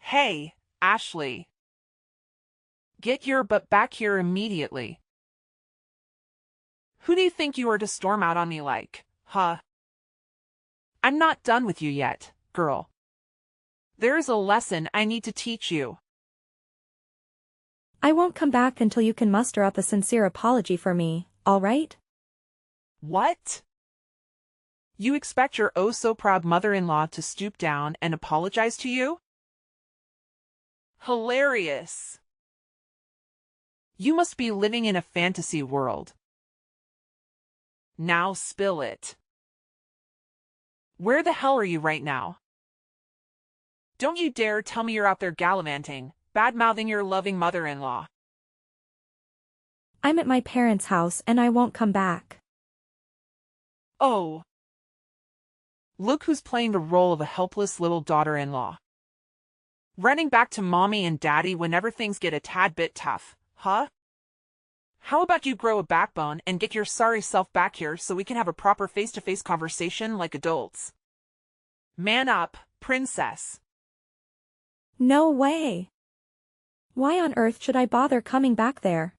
Hey, Ashley. Get your butt back here immediately. Who do you think you are to storm out on me like, huh? I'm not done with you yet, girl. There is a lesson I need to teach you. I won't come back until you can muster up a sincere apology for me, all right? What? You expect your oh-so-proud mother-in-law to stoop down and apologize to you? Hilarious. You must be living in a fantasy world. Now spill it. Where the hell are you right now? Don't you dare tell me you're out there gallivanting, bad-mouthing your loving mother-in-law. I'm at my parents' house and I won't come back. Oh. Look who's playing the role of a helpless little daughter-in-law. Running back to mommy and daddy whenever things get a tad bit tough, huh? How about you grow a backbone and get your sorry self back here so we can have a proper face-to-face conversation like adults? Man up, princess. No way. Why on earth should I bother coming back there?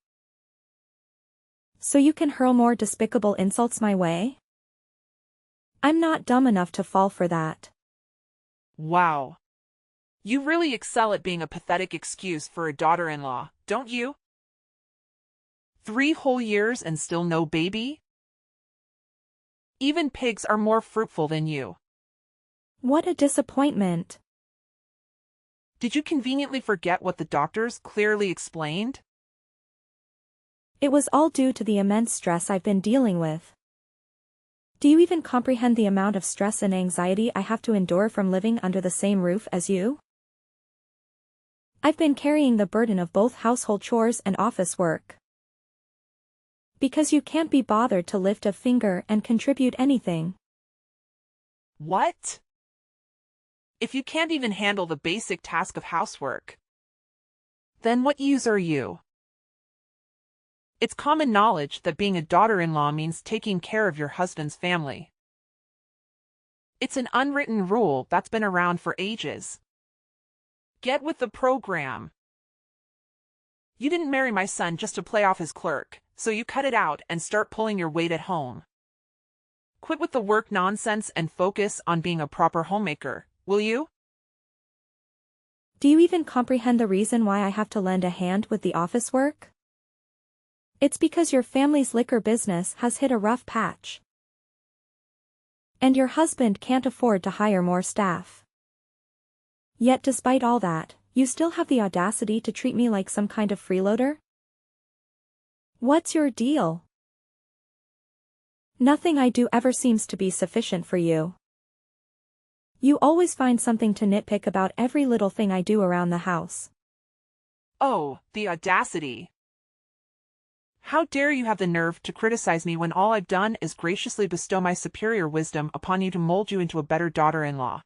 So you can hurl more despicable insults my way? I'm not dumb enough to fall for that. Wow. You really excel at being a pathetic excuse for a daughter-in-law, don't you? 3 whole years and still no baby? Even pigs are more fruitful than you. What a disappointment. Did you conveniently forget what the doctors clearly explained? It was all due to the immense stress I've been dealing with. Do you even comprehend the amount of stress and anxiety I have to endure from living under the same roof as you? I've been carrying the burden of both household chores and office work. Because you can't be bothered to lift a finger and contribute anything. What? If you can't even handle the basic task of housework, then what use are you? It's common knowledge that being a daughter-in-law means taking care of your husband's family. It's an unwritten rule that's been around for ages. Get with the program. You didn't marry my son just to play off his clerk, so you cut it out and start pulling your weight at home. Quit with the work nonsense and focus on being a proper homemaker, will you? Do you even comprehend the reason why I have to lend a hand with the office work? It's because your family's liquor business has hit a rough patch. And your husband can't afford to hire more staff. Yet despite all that, you still have the audacity to treat me like some kind of freeloader? What's your deal? Nothing I do ever seems to be sufficient for you. You always find something to nitpick about every little thing I do around the house. Oh, the audacity. How dare you have the nerve to criticize me when all I've done is graciously bestow my superior wisdom upon you to mold you into a better daughter-in-law.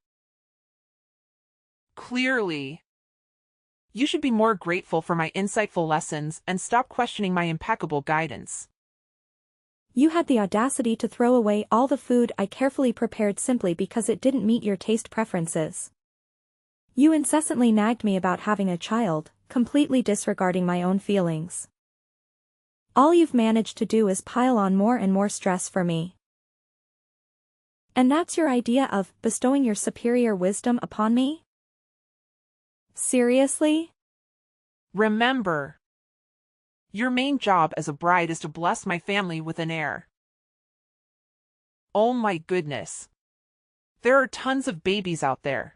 Clearly. You should be more grateful for my insightful lessons and stop questioning my impeccable guidance. You had the audacity to throw away all the food I carefully prepared simply because it didn't meet your taste preferences. You incessantly nagged me about having a child, completely disregarding my own feelings. All you've managed to do is pile on more and more stress for me. And that's your idea of bestowing your superior wisdom upon me? Seriously? Remember, your main job as a bride is to bless my family with an heir. Oh my goodness. There are tons of babies out there.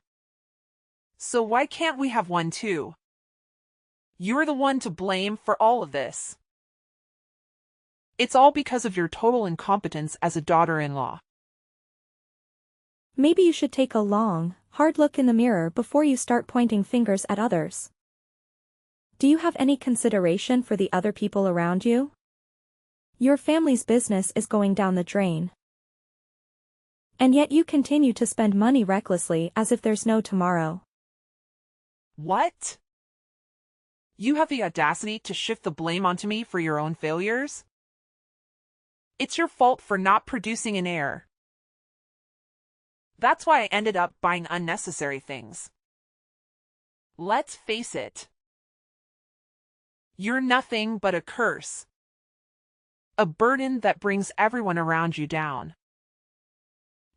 So why can't we have one too? You're the one to blame for all of this. It's all because of your total incompetence as a daughter-in-law. Maybe you should take a long, hard look in the mirror before you start pointing fingers at others. Do you have any consideration for the other people around you? Your family's business is going down the drain. And yet you continue to spend money recklessly as if there's no tomorrow. What? You have the audacity to shift the blame onto me for your own failures? It's your fault for not producing an heir. That's why I ended up buying unnecessary things. Let's face it. You're nothing but a curse. A burden that brings everyone around you down.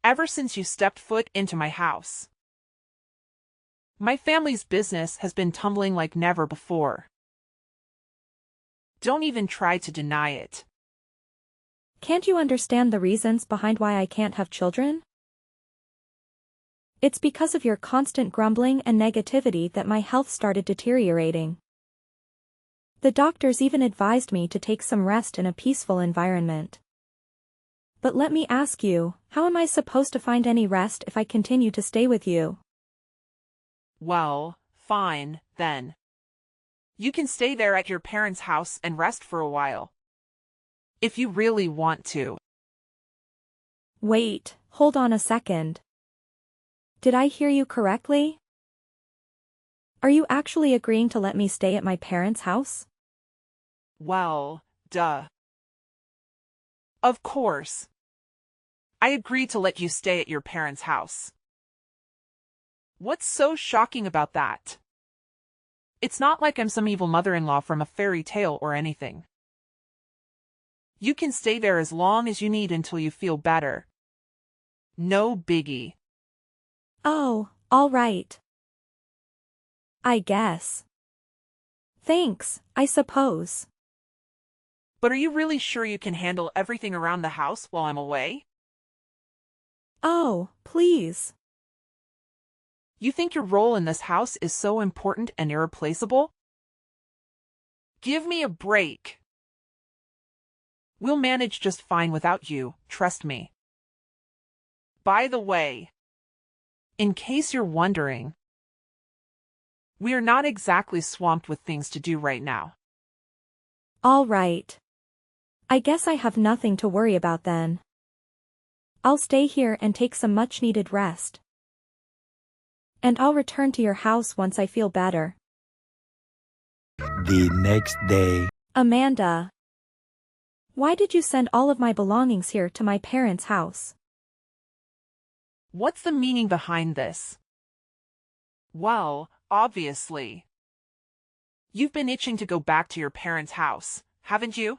Ever since you stepped foot into my house, my family's business has been tumbling like never before. Don't even try to deny it. Can't you understand the reasons behind why I can't have children? It's because of your constant grumbling and negativity that my health started deteriorating. The doctors even advised me to take some rest in a peaceful environment. But let me ask you, how am I supposed to find any rest if I continue to stay with you? Well, fine, then. You can stay there at your parents' house and rest for a while. If you really want to. Wait, hold on a second. Did I hear you correctly? Are you actually agreeing to let me stay at my parents' house? Well, duh. Of course. I agree to let you stay at your parents' house. What's so shocking about that? It's not like I'm some evil mother-in-law from a fairy tale or anything. You can stay there as long as you need until you feel better. No biggie. Oh, all right. I guess. Thanks, I suppose. But are you really sure you can handle everything around the house while I'm away? Oh, please. You think your role in this house is so important and irreplaceable? Give me a break. We'll manage just fine without you, trust me. By the way, in case you're wondering, we are not exactly swamped with things to do right now. All right. I guess I have nothing to worry about then. I'll stay here and take some much-needed rest. And I'll return to your house once I feel better. The next day. Amanda. Why did you send all of my belongings here to my parents' house? What's the meaning behind this? Well, obviously. You've been itching to go back to your parents' house, haven't you?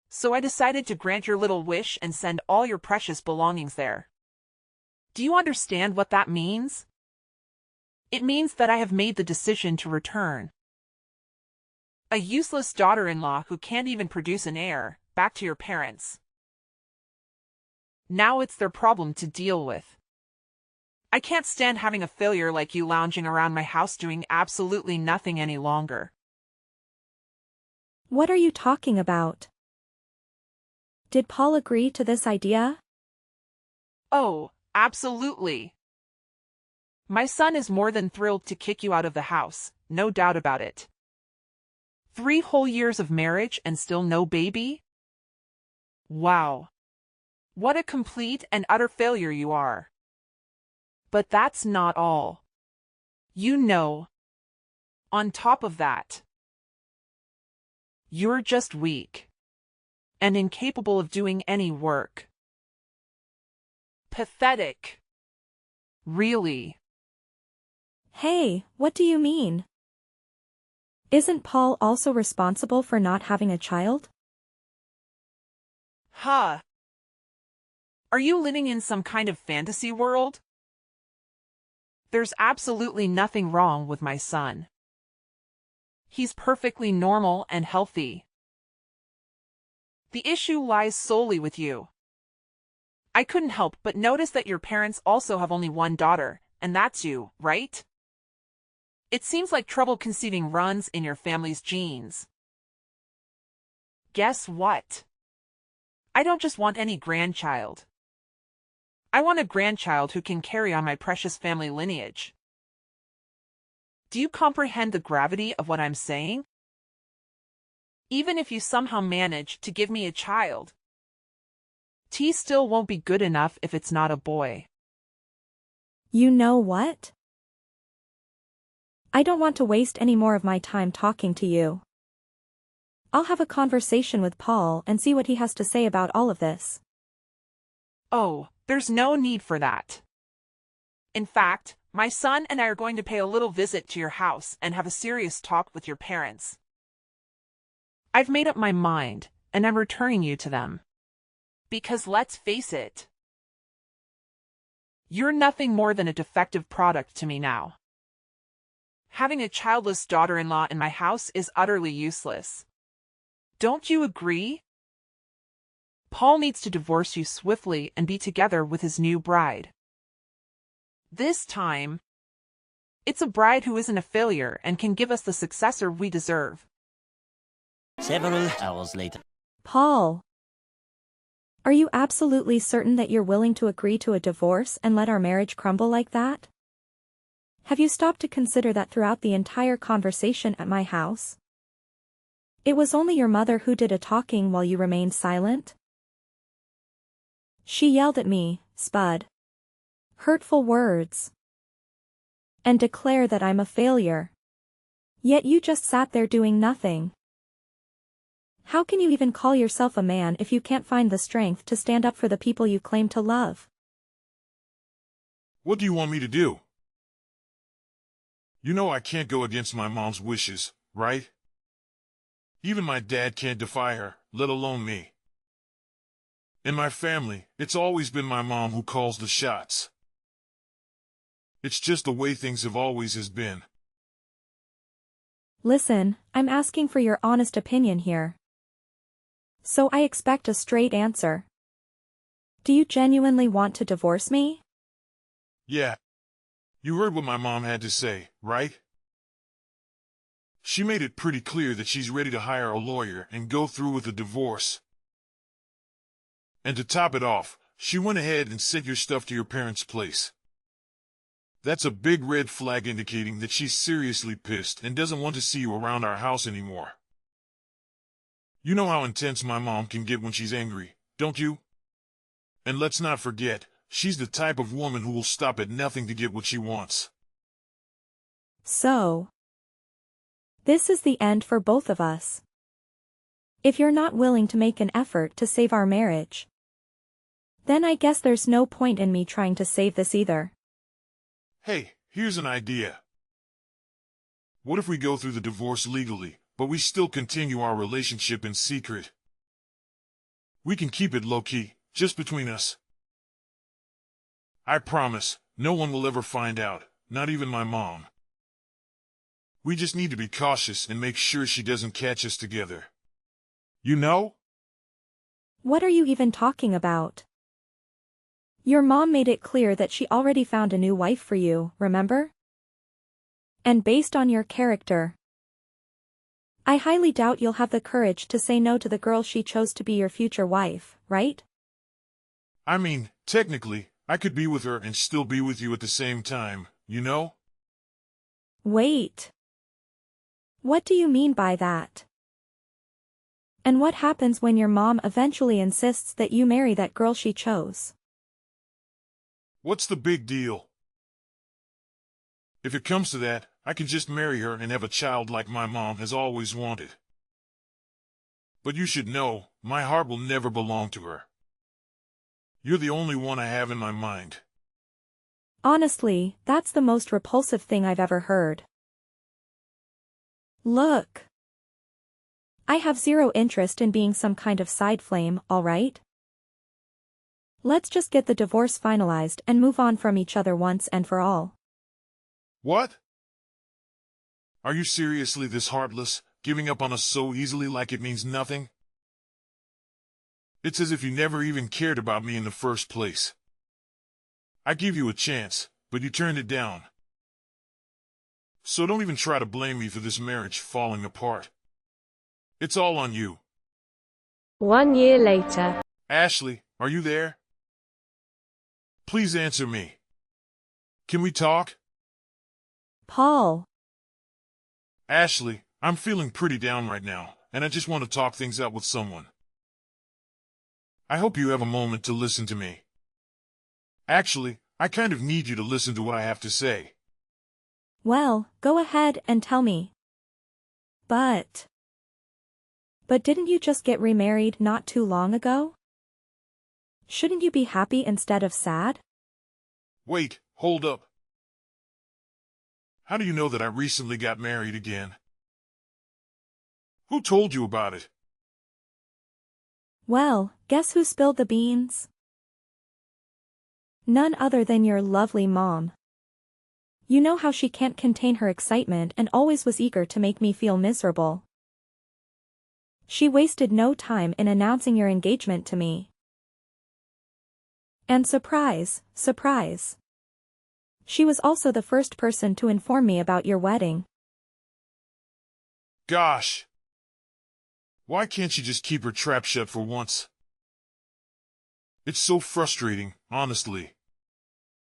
So I decided to grant your little wish and send all your precious belongings there. Do you understand what that means? It means that I have made the decision to return. A useless daughter-in-law who can't even produce an heir, back to your parents. Now it's their problem to deal with. I can't stand having a failure like you lounging around my house doing absolutely nothing any longer. What are you talking about? Did Paul agree to this idea? Oh, absolutely. My son is more than thrilled to kick you out of the house, no doubt about it. 3 whole years of marriage and still no baby? Wow. What a complete and utter failure you are. But that's not all. You know. On top of that, you're just weak. And incapable of doing any work. Pathetic. Really. Hey, what do you mean? Isn't Paul also responsible for not having a child? Huh. Are you living in some kind of fantasy world? There's absolutely nothing wrong with my son. He's perfectly normal and healthy. The issue lies solely with you. I couldn't help but notice that your parents also have only one daughter, and that's you, right? It seems like trouble conceiving runs in your family's genes. Guess what? I don't just want any grandchild. I want a grandchild who can carry on my precious family lineage. Do you comprehend the gravity of what I'm saying? Even if you somehow manage to give me a child, T still won't be good enough if it's not a boy. You know what? I don't want to waste any more of my time talking to you. I'll have a conversation with Paul and see what he has to say about all of this. Oh, there's no need for that. In fact, My son and I are going to pay a little visit to your house and have a serious talk with your parents. I've made up my mind, and I'm returning you to them. Because let's face it, you're nothing more than a defective product to me now. Having a childless daughter-in-law in my house is utterly useless. Don't you agree? Paul needs to divorce you swiftly and be together with his new bride. This time, it's a bride who isn't a failure and can give us the successor we deserve. Several hours later. Paul, are you absolutely certain that you're willing to agree to a divorce and let our marriage crumble like that? Have you stopped to consider that throughout the entire conversation at my house? It was only your mother who did a talking while you remained silent. She yelled at me, Spud. Hurtful words. And declare that I'm a failure. Yet you just sat there doing nothing. How can you even call yourself a man if you can't find the strength to stand up for the people you claim to love? What do you want me to do? You know I can't go against my mom's wishes, right? Even my dad can't defy her, let alone me. In my family, it's always been my mom who calls the shots. It's just the way things have always has been. Listen, I'm asking for your honest opinion here. So I expect a straight answer. Do you genuinely want to divorce me? Yeah. You heard what my mom had to say, right? She made it pretty clear that she's ready to hire a lawyer and go through with the divorce. And to top it off, she went ahead and sent your stuff to your parents' place. That's a big red flag indicating that she's seriously pissed and doesn't want to see you around our house anymore. You know how intense my mom can get when she's angry, don't you? And let's not forget, she's the type of woman who will stop at nothing to get what she wants. So, this is the end for both of us. If you're not willing to make an effort to save our marriage, then I guess there's no point in me trying to save this either. Hey, here's an idea. What if we go through the divorce legally, but we still continue our relationship in secret? We can keep it low-key, just between us. I promise, no one will ever find out, not even my mom. We just need to be cautious and make sure she doesn't catch us together. You know? What are you even talking about? Your mom made it clear that she already found a new wife for you, remember? And based on your character, I highly doubt you'll have the courage to say no to the girl she chose to be your future wife, right? I mean, technically, I could be with her and still be with you at the same time, you know? Wait. What do you mean by that? And what happens when your mom eventually insists that you marry that girl she chose? What's the big deal? If it comes to that, I can just marry her and have a child like my mom has always wanted. But you should know, my heart will never belong to her. You're the only one I have in my mind. Honestly, that's the most repulsive thing I've ever heard. Look. I have zero interest in being some kind of side flame, alright? Let's just get the divorce finalized and move on from each other once and for all. What? Are you seriously this heartless, giving up on us so easily like it means nothing? It's as if you never even cared about me in the first place. I gave you a chance, but you turned it down. So don't even try to blame me for this marriage falling apart. It's all on you. 1 year later. Ashley, are you there? Please answer me. Can we talk? Paul. Ashley, I'm feeling pretty down right now, and I just want to talk things out with someone. I hope you have a moment to listen to me. Actually, I kind of need you to listen to what I have to say. Well, go ahead and tell me. But didn't you just get remarried not too long ago? Shouldn't you be happy instead of sad? Wait, hold up. How do you know that I recently got married again? Who told you about it? Well, guess who spilled the beans? None other than your lovely mom. You know how she can't contain her excitement and always was eager to make me feel miserable. She wasted no time in announcing your engagement to me. And surprise, surprise. She was also the first person to inform me about your wedding. Gosh. Why can't she just keep her trap shut for once? It's so frustrating, honestly.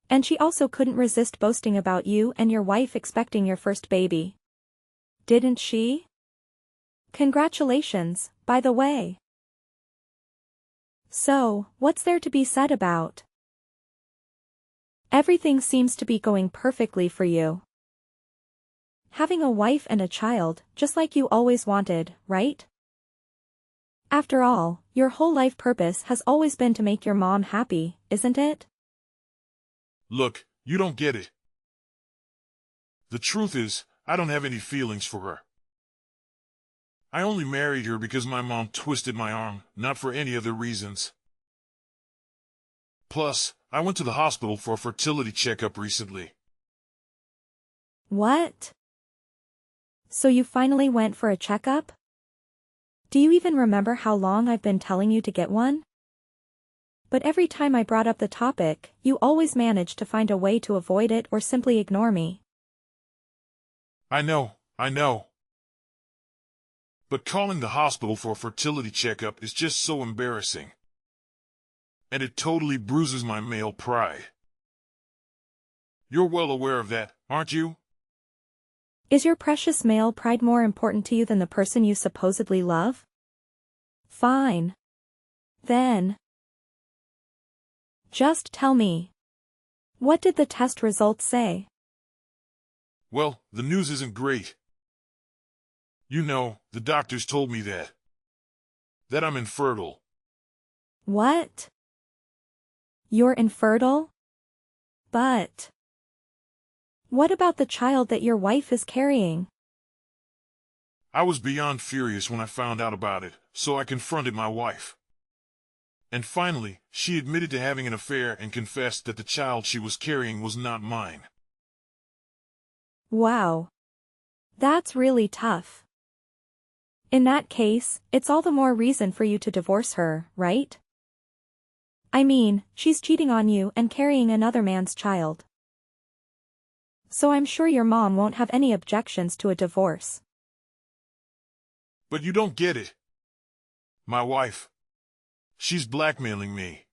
And she also couldn't resist boasting about you and your wife expecting your first baby. Didn't she? Congratulations, by the way. So, what's there to be said about? Everything seems to be going perfectly for you. Having a wife and a child, just like you always wanted, right? After all, your whole life purpose has always been to make your mom happy, isn't it? Look, you don't get it. The truth is, I don't have any feelings for her. I only married her because my mom twisted my arm, not for any other reasons. Plus, I went to the hospital for a fertility checkup recently. What? So you finally went for a checkup? Do you even remember how long I've been telling you to get one? But every time I brought up the topic, you always managed to find a way to avoid it or simply ignore me. I know. But calling the hospital for a fertility checkup is just so embarrassing. And it totally bruises my male pride. You're well aware of that, aren't you? Is your precious male pride more important to you than the person you supposedly love? Fine. Then. Just tell me. What did the test results say? Well, the news isn't great. You know, the doctors told me that I'm infertile. What? You're infertile? But. What about the child that your wife is carrying? I was beyond furious when I found out about it, so I confronted my wife. And finally, she admitted to having an affair and confessed that the child she was carrying was not mine. Wow. That's really tough. In that case, it's all the more reason for you to divorce her, right? I mean, she's cheating on you and carrying another man's child. So I'm sure your mom won't have any objections to a divorce. But you don't get it. My wife. She's blackmailing me.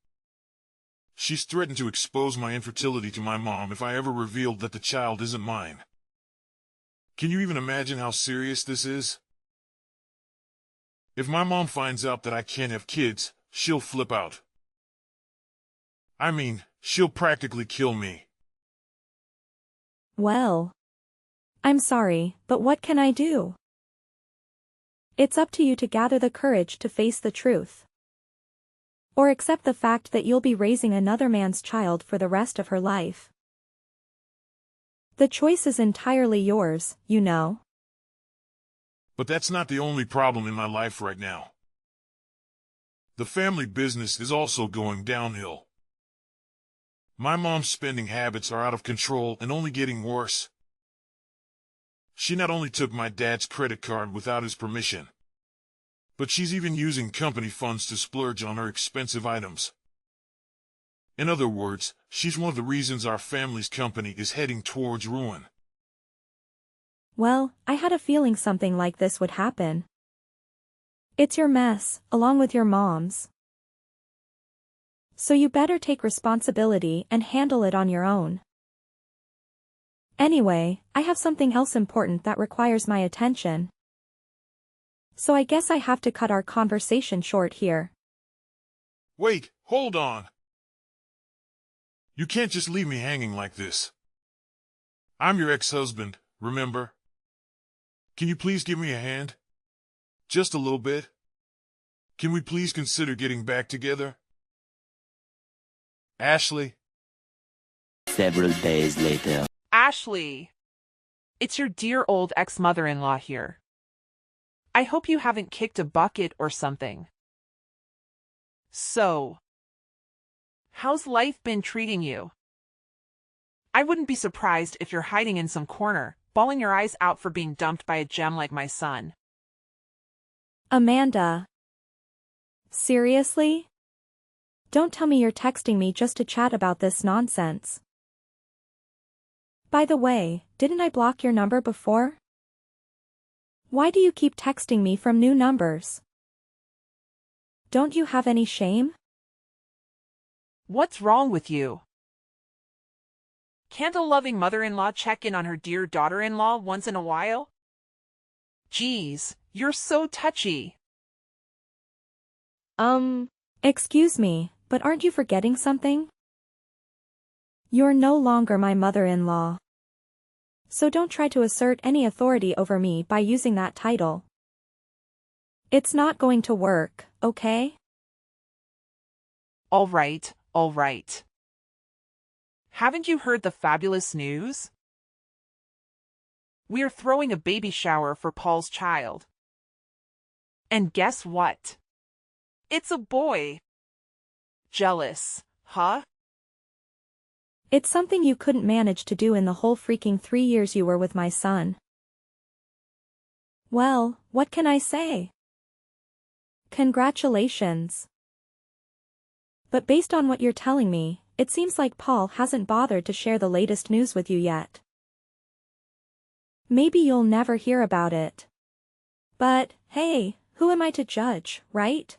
She's threatened to expose my infertility to my mom if I ever revealed that the child isn't mine. Can you even imagine how serious this is? If my mom finds out that I can't have kids, she'll flip out. I mean, she'll practically kill me. Well. I'm sorry, but what can I do? It's up to you to gather the courage to face the truth. Or accept the fact that you'll be raising another man's child for the rest of her life. The choice is entirely yours, you know. But that's not the only problem in my life right now. The family business is also going downhill. My mom's spending habits are out of control and only getting worse. She not only took my dad's credit card without his permission, but she's even using company funds to splurge on her expensive items. In other words, she's one of the reasons our family's company is heading towards ruin. Well, I had a feeling something like this would happen. It's your mess, along with your mom's. So you better take responsibility and handle it on your own. Anyway, I have something else important that requires my attention. So I guess I have to cut our conversation short here. Wait, hold on. You can't just leave me hanging like this. I'm your ex-husband, remember? Can you please give me a hand? Just a little bit? Can we please consider getting back together? Ashley? Several days later. Ashley. It's your dear old ex-mother-in-law here. I hope you haven't kicked a bucket or something. So, how's life been treating you? I wouldn't be surprised if you're hiding in some corner, bawling your eyes out for being dumped by a gem like my son. Amanda. Seriously? Don't tell me you're texting me just to chat about this nonsense. By the way, didn't I block your number before? Why do you keep texting me from new numbers? Don't you have any shame? What's wrong with you? Can't a loving mother-in-law check in on her dear daughter-in-law once in a while? Geez, you're so touchy. Excuse me, but aren't you forgetting something? You're no longer my mother-in-law. So don't try to assert any authority over me by using that title. It's not going to work, okay? All right, all right. Haven't you heard the fabulous news? We're throwing a baby shower for Paul's child. And guess what? It's a boy. Jealous, huh? It's something you couldn't manage to do in the whole freaking 3 years you were with my son. Well, what can I say? Congratulations. But based on what you're telling me, it seems like Paul hasn't bothered to share the latest news with you yet. Maybe you'll never hear about it. But, hey, who am I to judge, right?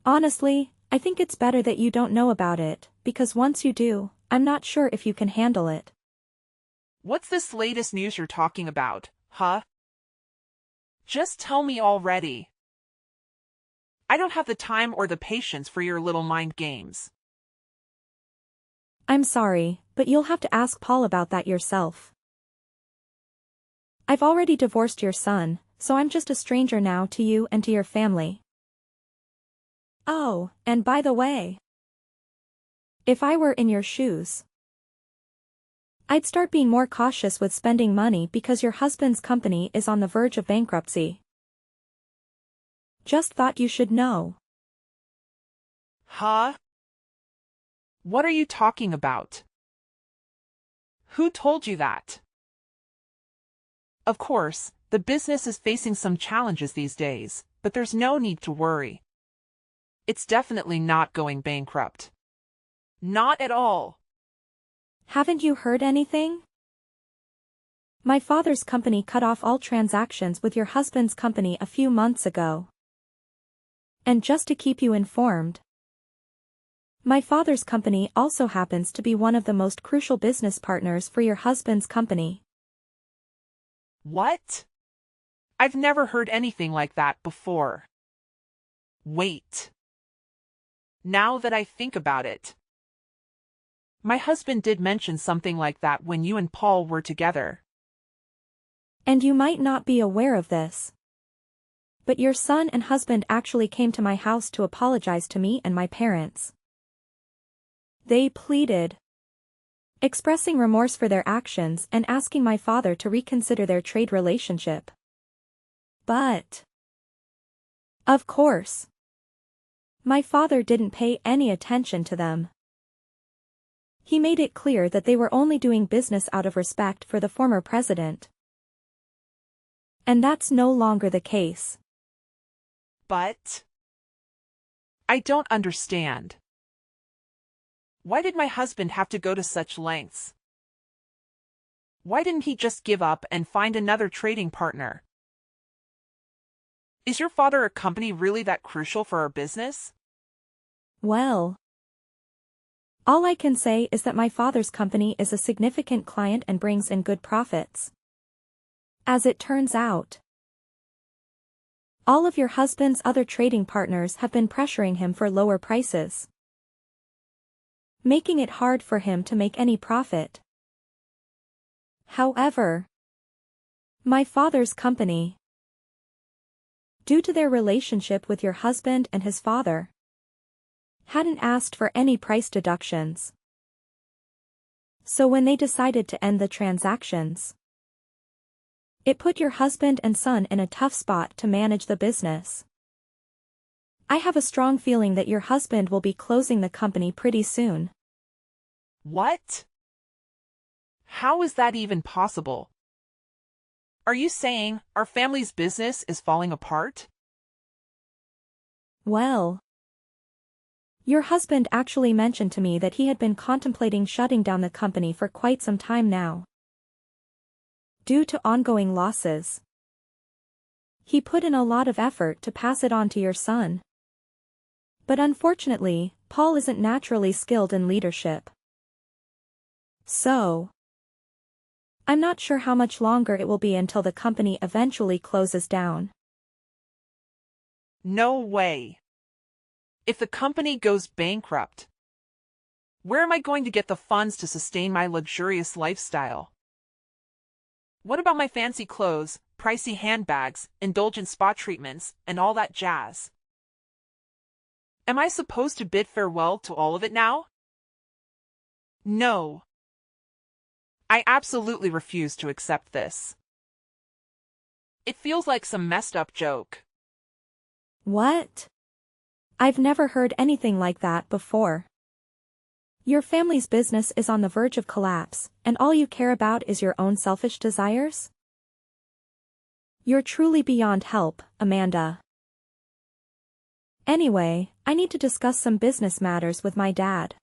Honestly, I think it's better that you don't know about it, because once you do, I'm not sure if you can handle it. What's this latest news you're talking about, huh? Just tell me already. I don't have the time or the patience for your little mind games. I'm sorry, but you'll have to ask Paul about that yourself. I've already divorced your son, so I'm just a stranger now to you and to your family. Oh, and by the way, if I were in your shoes, I'd start being more cautious with spending money because your husband's company is on the verge of bankruptcy. Just thought you should know. Huh? What are you talking about? Who told you that? Of course, the business is facing some challenges these days, but there's no need to worry. It's definitely not going bankrupt. Not at all. Haven't you heard anything? My father's company cut off all transactions with your husband's company a few months ago. And just to keep you informed, my father's company also happens to be one of the most crucial business partners for your husband's company. What? I've never heard anything like that before. Wait. Now that I think about it, my husband did mention something like that when you and Paul were together. And you might not be aware of this, but your son and husband actually came to my house to apologize to me and my parents. They pleaded, expressing remorse for their actions and asking my father to reconsider their trade relationship. But, of course, my father didn't pay any attention to them. He made it clear that they were only doing business out of respect for the former president. And that's no longer the case. But I don't understand. Why did my husband have to go to such lengths? Why didn't he just give up and find another trading partner? Is your father a company really that crucial for our business? Well, all I can say is that my father's company is a significant client and brings in good profits. As it turns out, all of your husband's other trading partners have been pressuring him for lower prices, making it hard for him to make any profit. However, my father's company, due to their relationship with your husband and his father, hadn't asked for any price deductions. So when they decided to end the transactions, It put your husband and son in a tough spot to manage the business. I have a strong feeling that your husband will be closing the company pretty soon. What? How is that even possible? Are you saying our family's business is falling apart? Well, your husband actually mentioned to me that he had been contemplating shutting down the company for quite some time now, due to ongoing losses. He put in a lot of effort to pass it on to your son. But unfortunately, Paul isn't naturally skilled in leadership. So, I'm not sure how much longer it will be until the company eventually closes down. No way. If the company goes bankrupt, where am I going to get the funds to sustain my luxurious lifestyle? What about my fancy clothes, pricey handbags, indulgent spa treatments, and all that jazz? Am I supposed to bid farewell to all of it now? No. I absolutely refuse to accept this. It feels like some messed up joke. What? I've never heard anything like that before. Your family's business is on the verge of collapse, and all you care about is your own selfish desires? You're truly beyond help, Amanda. Anyway, I need to discuss some business matters with my dad.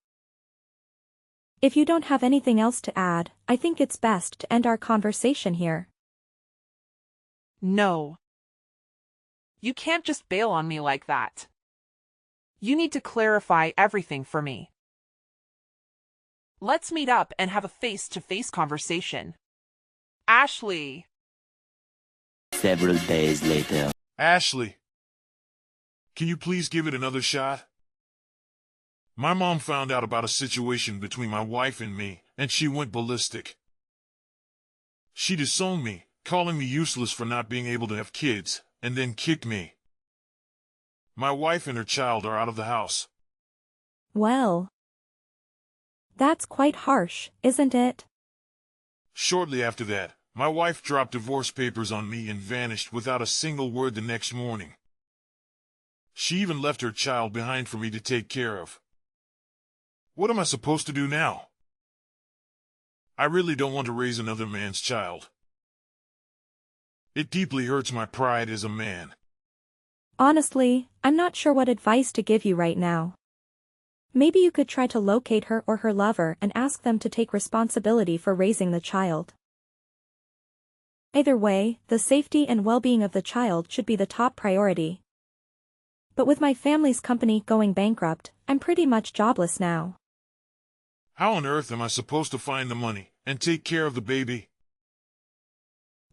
If you don't have anything else to add, I think it's best to end our conversation here. No. You can't just bail on me like that. You need to clarify everything for me. Let's meet up and have a face-to-face conversation. Ashley. Several days later. Ashley, can you please give it another shot? My mom found out about a situation between my wife and me, and she went ballistic. She disowned me, calling me useless for not being able to have kids, and then kicked me. My wife and her child are out of the house. Well, that's quite harsh, isn't it? Shortly after that, my wife dropped divorce papers on me and vanished without a single word the next morning. She even left her child behind for me to take care of. What am I supposed to do now? I really don't want to raise another man's child. It deeply hurts my pride as a man. Honestly, I'm not sure what advice to give you right now. Maybe you could try to locate her or her lover and ask them to take responsibility for raising the child. Either way, the safety and well-being of the child should be the top priority. But with my family's company going bankrupt, I'm pretty much jobless now. How on earth am I supposed to find the money and take care of the baby?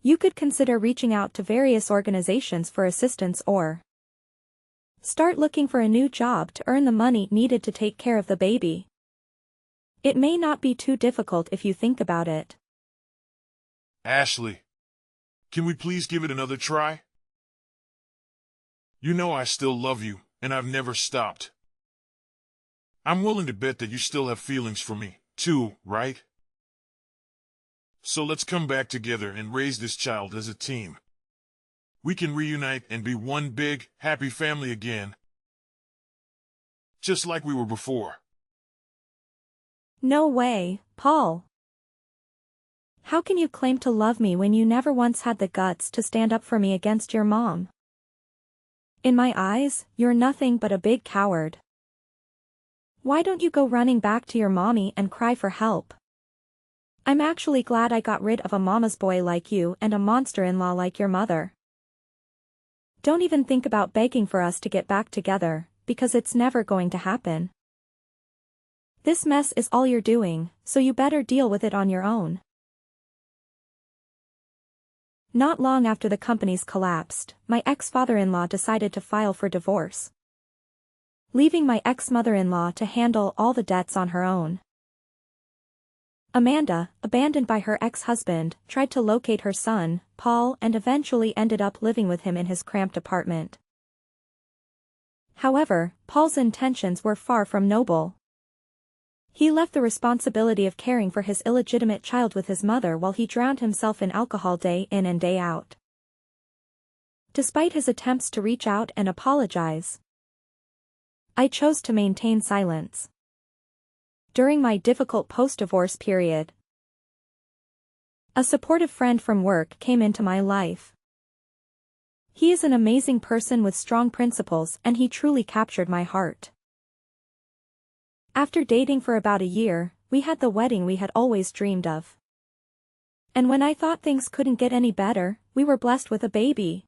You could consider reaching out to various organizations for assistance or start looking for a new job to earn the money needed to take care of the baby. It may not be too difficult if you think about it. Ashley, can we please give it another try? You know I still love you, and I've never stopped. I'm willing to bet that you still have feelings for me, too, right? So let's come back together and raise this child as a team. We can reunite and be one big, happy family again. Just like we were before. No way, Paul. How can you claim to love me when you never once had the guts to stand up for me against your mom? In my eyes, you're nothing but a big coward. Why don't you go running back to your mommy and cry for help? I'm actually glad I got rid of a mama's boy like you and a monster-in-law like your mother. Don't even think about begging for us to get back together, because it's never going to happen. This mess is all you're doing, so you better deal with it on your own. Not long after the companies collapsed, my ex-father-in-law decided to file for divorce, leaving my ex-mother-in-law to handle all the debts on her own. Amanda, abandoned by her ex-husband, tried to locate her son, Paul, and eventually ended up living with him in his cramped apartment. However, Paul's intentions were far from noble. He left the responsibility of caring for his illegitimate child with his mother while he drowned himself in alcohol day in and day out. Despite his attempts to reach out and apologize, I chose to maintain silence. During my difficult post-divorce period, a supportive friend from work came into my life. He is an amazing person with strong principles, and he truly captured my heart. After dating for about a year, we had the wedding we had always dreamed of. And when I thought things couldn't get any better, we were blessed with a baby.